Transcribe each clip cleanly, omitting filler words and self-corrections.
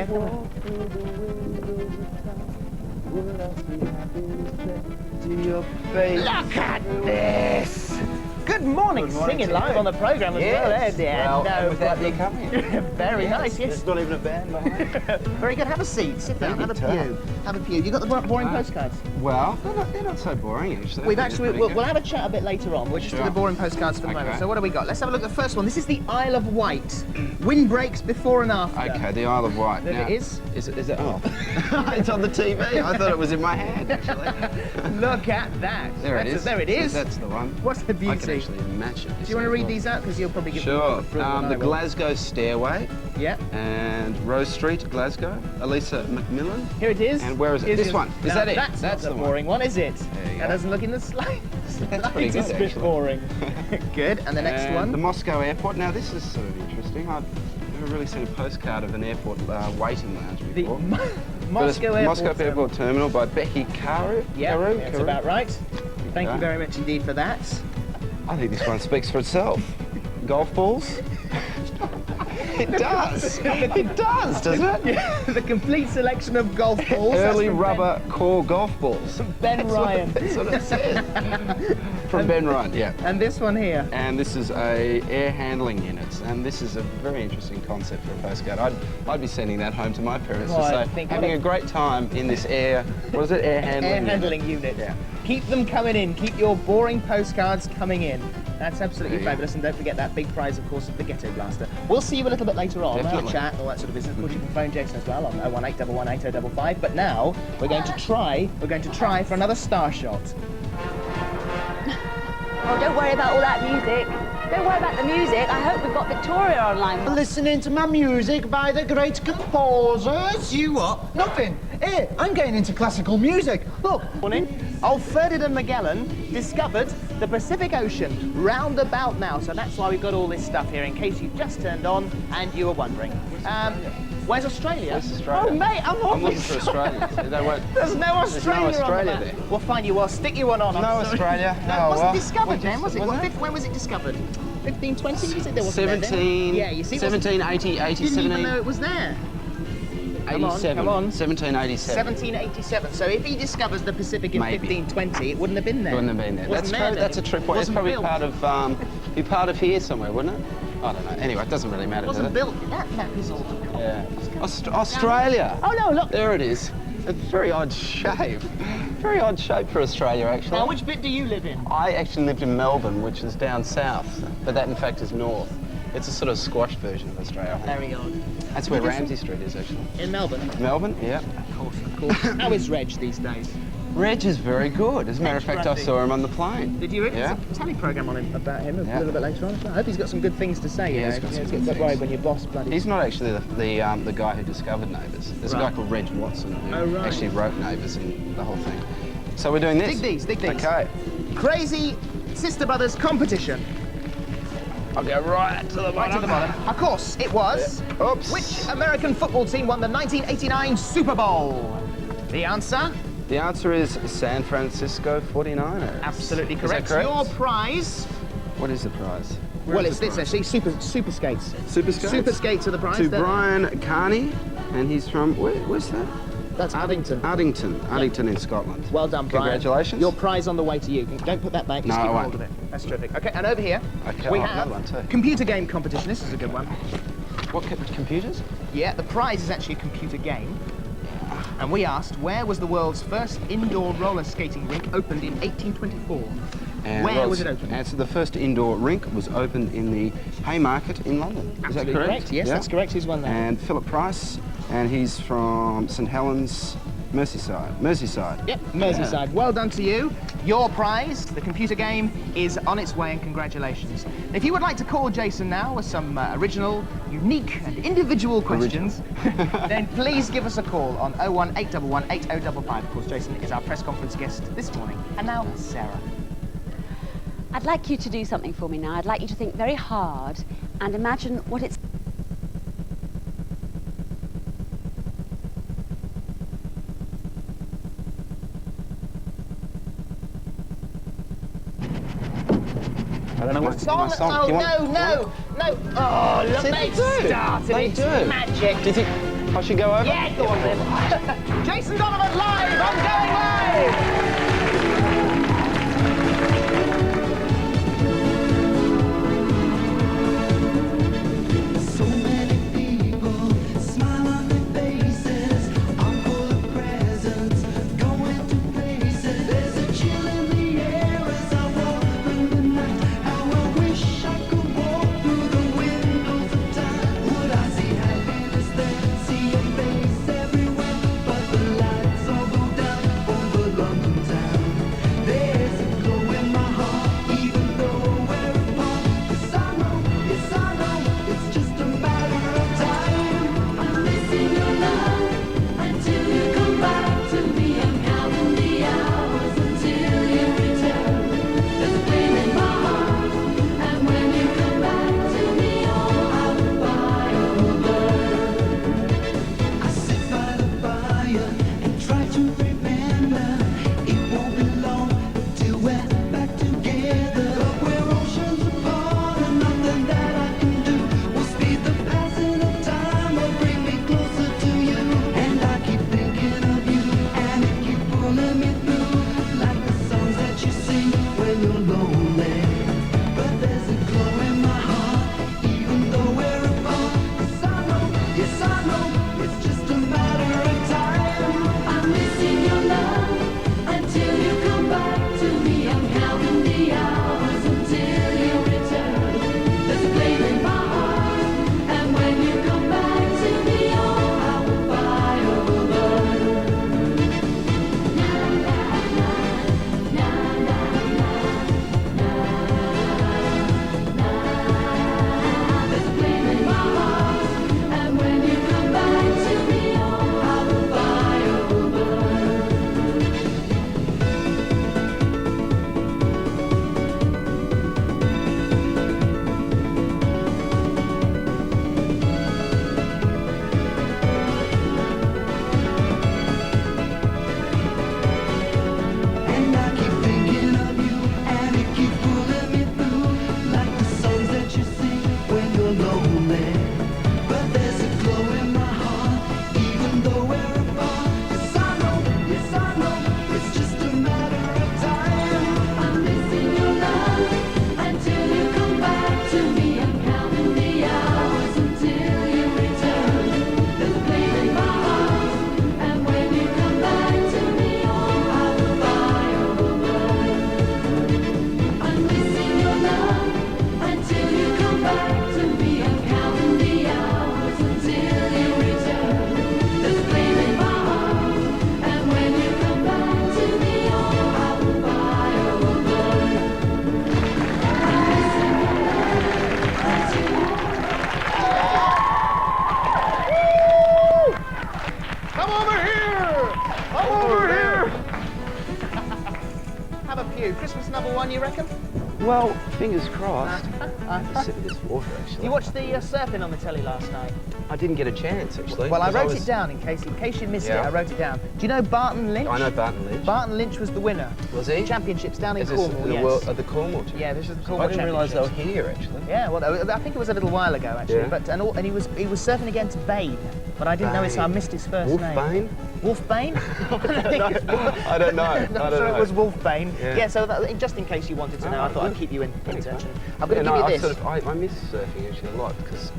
Yeah, come on. Look at this! Good morning, singing live on the programme as well, Ed. Yeah, well, without the accompaniment. Very nice, yes. There's not even a band behind. Very good. Have a seat. Sit down. Have a pew. Have a pew. You got the boring postcards? Well, they're not so boring, actually. We'll have a chat a bit later on. We'll just do the boring postcards for the moment. So what do we got? Let's have a look at the first one. This is the Isle of Wight. Windbreaks before and after. Okay, the Isle of Wight. There it is. Is it? Oh. It's on the TV. I thought it was in my hand, actually. Look at that. There it is. There it is. That's the one. What's the beauty? I can actually match it. Do you want to read these out? Because you'll probably get Sure. The Glasgow Stairway. Yeah. And Rose Street, Glasgow. Elisa Macmillan. Here it is. And where is it? This one. Is that it? That's the boring one, is it? That doesn't look in the slightest. That's pretty good, It's a bit boring. Good. And the next one? The Moscow Airport. Now, this is sort of interesting. I've never really seen a postcard of an airport waiting lounge before. Moscow Airport Terminal by Becky Carew. Yeah, that's about right. Thank you very much indeed for that. I think this one speaks for itself. Golf balls. It does. It does, doesn't it? Yeah, the complete selection of golf balls. Early rubber core golf balls. Ben Ryan. That's what it says. From Ben Ryan, yeah. And this one here. And this is a air handling unit. And this is a very interesting concept for a postcard. I'd be sending that home to my parents to say, having a great time in this air handling unit. Yeah. Keep them coming in. Keep your boring postcards coming in. That's absolutely fabulous. And don't forget that big prize, of course, of the Ghetto Blaster. We'll see you a little bit later on. We'll have a chat, all that sort of business. Of course, you can phone Jason as well on 018118055. But now we're going to try for another star shot. Oh, don't worry about all that music. Don't worry about the music. I hope we've got Victoria online. Listening to my music by the great composers. You what? Nothing. Hey, I'm getting into classical music. Look. Morning. Old Ferdinand Magellan discovered the Pacific Ocean round about now. So that's why we've got all this stuff here, in case you've just turned on and you were wondering. Where's Australia? Where's Australia? Oh, mate, I'm looking for Australia. There's no Australia there. We'll find you. I'll stick you one on. No Australia. No, it wasn't discovered then, was it? When was it discovered? 1520? Was it? There wasn't 17. Yeah, you see. 1780, 80, didn't even know it was there. 87. Come on. 1787. 1787. So if he discovers the Pacific in 1520, it wouldn't have been there. It wouldn't have been there. That's a trick point. It's probably part of here somewhere, wouldn't it? I don't know. Anyway, it doesn't really matter. It wasn't built. That map is all. Yeah. Australia. Oh no! Look. There it is. A very odd shape. Very odd shape for Australia, actually. Now, which bit do you live in? I actually lived in Melbourne, which is down south, but that in fact is north. It's a sort of squashed version of Australia. Very odd. That's where Ramsay Street is, actually. In Melbourne? Melbourne, yeah. Of course. How is Reg these days? Reg is very good. As a matter of fact, I saw him on the plane. Did you? Yeah. There's a telly programme on him about him a little bit later on. I hope he's got some good things to say. Yeah, he's got some good things. Right when your boss bloody... He's not actually the guy who discovered Neighbours. There's a guy called Reg Watson who actually wrote Neighbours and the whole thing. So we're doing this. Dig these. Okay. Crazy Sister Brothers competition. I'll go right to the bottom. Right to the bottom. Of course, it was. Yeah. Oops. Which American football team won the 1989 Super Bowl? The answer? The answer is San Francisco 49ers. Absolutely correct. Is that correct? Your prize? What is the prize? Well, it's this actually, super skates. Super skates? Super skates are the prize. To Brian Carney, and he's from, where's that? That's Addington. Addington in Scotland. Well done, Brian. Congratulations. Your prize on the way to you. Don't put that back, just keep hold of it. That's terrific. Okay, and over here, we have one too. computer game competition. This is a good one. What, computers? Yeah, the prize is actually a computer game. And we asked, where was the world's first indoor roller skating rink opened in 1824? And where was it opened? Answer, the first indoor rink was opened in the Haymarket in London. Is that correct? Yes, that's correct. Who's won that? And Philip Price, and he's from St Helens, Merseyside. Yep, Merseyside. Well done to you. Your prize, the computer game, is on its way, and congratulations. If you would like to call Jason now with some original, unique and individual questions, then please give us a call on 01811 8055. Of course, Jason is our press conference guest this morning. And now, Sarah. I'd like you to do something for me now. I'd like you to think very hard and imagine what it's... I don't know what Song? Oh, no. Oh, look, they started. They do. Magic. Do you think... I should go over? Yeah, go on then. Jason Donovan live on Going Live! Christmas number one, you reckon? Well, fingers crossed. I have to sip of this water, actually. You watched the surfing on the telly last night? I didn't get a chance, actually. Well, I wrote it down in case you missed it. I wrote it down. Do you know Barton Lynch? I know Barton Lynch. Barton Lynch was the winner. Was he? Championships down in Is Cornwall, this yes. the Cornwall? Yeah, this is the Cornwall. I didn't realise they were Championships. here, actually. Yeah, well, I think it was a little while ago, actually. Yeah. But and he was surfing against Bane, but I didn't know it, so I missed his first Wolf name. Bane? Wolf Bane? I don't know. I'm sure it was Wolf Bane. Yeah. So just in case you wanted to know, I thought I'd keep you in touch. I'm Yeah, going to give you this. I miss surfing actually a lot because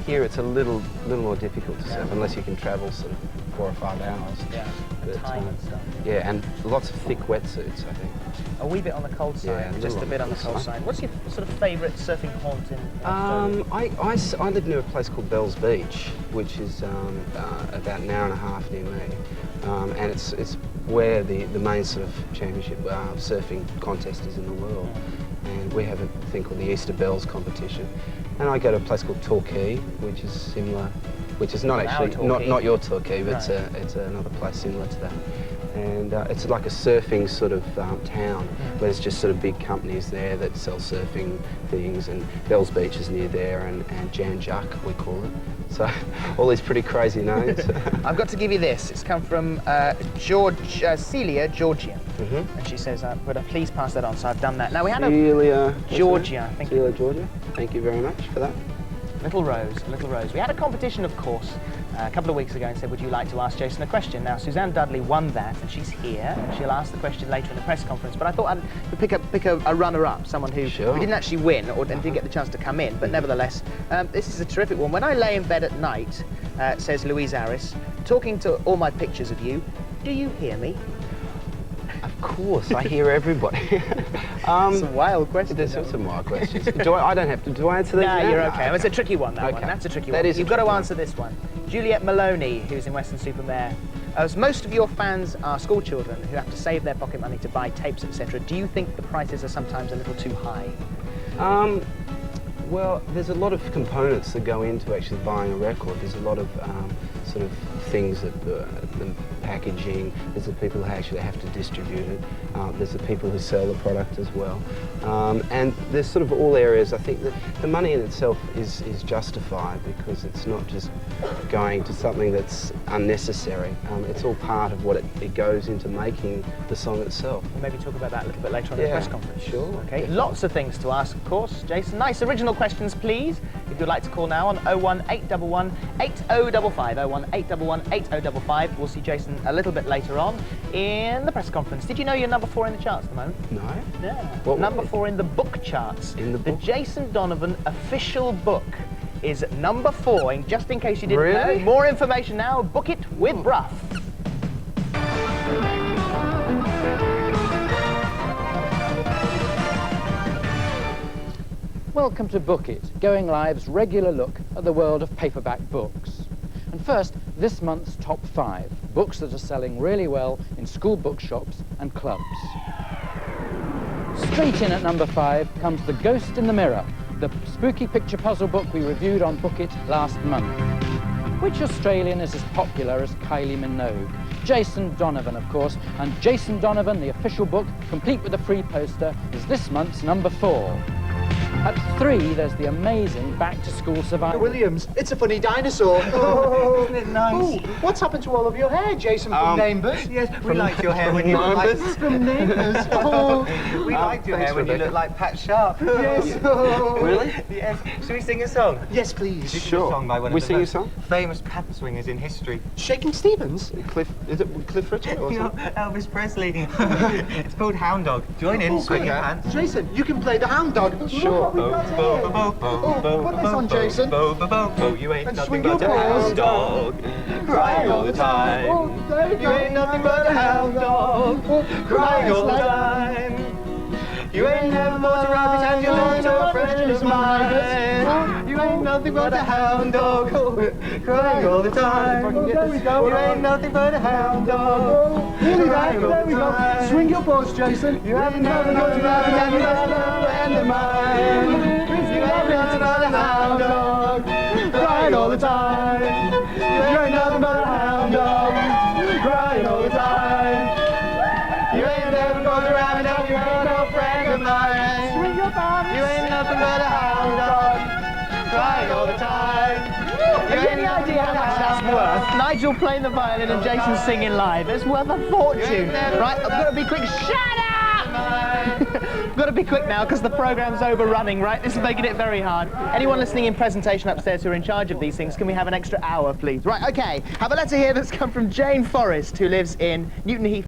here it's a little more difficult to surf unless you can travel sort of 4 or 5 hours. Yeah, But, time and stuff. Yeah, and lots of thick wetsuits, I think. A wee bit on the cold side, Yeah, just a bit on the cold side. What's your sort of favourite surfing haunt in Australia? I live near a place called Bells Beach, which is about an hour and a half near me, and it's where the main sort of championship surfing contest is in the world. And we have a thing called the Easter Bells competition, and I go to a place called Torquay, which is similar, which is not actually not your Torquay, but it's another place similar to that. And it's like a surfing sort of town where there's just sort of big companies there that sell surfing things, and Bells Beach is near there, and Jan Juck we call it. So all these pretty crazy names. I've got to give you this. It's come from Celia Georgia, and she says, "Would I please pass that on?" So I've done that. Now we had Celia Georgia. Celia Georgia. Thank you very much for that. Little Rose, Little Rose. We had a competition, of course, a couple of weeks ago and said, would you like to ask Jason a question? Now, Suzanne Dudley won that, and she's here, and she'll ask the question later in the press conference, but I thought I'd pick a runner-up, someone who didn't actually win and didn't get the chance to come in, but nevertheless, this is a terrific one. When I lay in bed at night, says Louise Harris, talking to all my pictures of you, do you hear me? Of course, I hear everybody. It's a wild question. There's some wild questions. Do I don't have to. Do I answer that? No, now? you're okay. It's a tricky one, that one. That's a tricky one. You've got to answer this one. Juliet Maloney, who's in Weston-super-Mare. As most of your fans are school children who have to save their pocket money to buy tapes, etc., do you think the prices are sometimes a little too high? Well, there's a lot of components that go into actually buying a record. There's a lot of sort of things that the packaging, there's the people who actually have to distribute it, there's the people who sell the product as well. And there's sort of all areas. I think that the money in itself is justified because it's not just going to something that's unnecessary. It's all part of what it goes into making the song itself. We'll maybe talk about that a little bit later on in the press conference. Sure. Okay, lots of things to ask, of course. Jason, nice original questions, please. If you'd like to call now on 01811 8055, 01811 8055. We'll see Jason a little bit later on in the press conference. Did you know you're number 4 in the charts at the moment? No. Yeah. Number 4 in the book charts. In the book? The Jason Donovan official book is number 4, and just in case you didn't know. More information now, book it with Bruff. Welcome to Book It, Going Live's regular look at the world of paperback books. And first, this month's top 5, books that are selling really well in school bookshops and clubs. Straight in at number 5 comes The Ghost in the Mirror, the spooky picture puzzle book we reviewed on Book It last month. Which Australian is as popular as Kylie Minogue? Jason Donovan, of course, and Jason Donovan, the official book, complete with a free poster, is this month's number 4. At 3, there's the amazing Back to School Survival. Williams, it's a funny dinosaur. Oh, isn't it nice? Oh, what's happened to all of your hair, Jason, from Neighbours? Yes, we liked your hair when you looked like... From Neighbours? Oh. We liked your hair when you looked like Pat Sharp. Yes. Oh. Really? Yes. Should we sing a song? Yes, please. This is a song by one We of the sing a most song? famous patter swingers in history. Shaking Stevens? Is it Cliff Richard or something? Elvis Presley. It's called Hound Dog. Join in, swing your pants. Jason, you can play the Hound Dog. Sure. Put this on, Jason. You ain't And nothing swing your but a paws. hound dog, crying all the time. Oh, there we You ain't nothing but a hound dog, crying all the time. You ain't never bought a rabbit and you looked a friend of mine. You ain't nothing but a hound dog, crying all the time. There we go. You ain't nothing but a hound dog, crying all There the we go. time. Swing your paws, Jason. You ain't never bought a rabbit and you looked a friend of mine. You ain't nothing but a hound dog, crying all the time. You ain't nothing but a hound dog, crying all the time. You ain't never got a rabbit and you ain't no friend of mine. Swing your paws. You ain't nothing but a hound dog, crying all the time. You ain't Any idea how much that's worth? Nigel playing the violin and Jason singing live. It's worth a fortune. Right, I've got to be quick. Shut up! I've got to be quick now because the programme's overrunning, right? This is making it very hard. Anyone listening in presentation upstairs who are in charge of these things, can we have an extra hour, please? Right, okay. Have a letter here that's come from Jane Forrest, who lives in Newton Heath.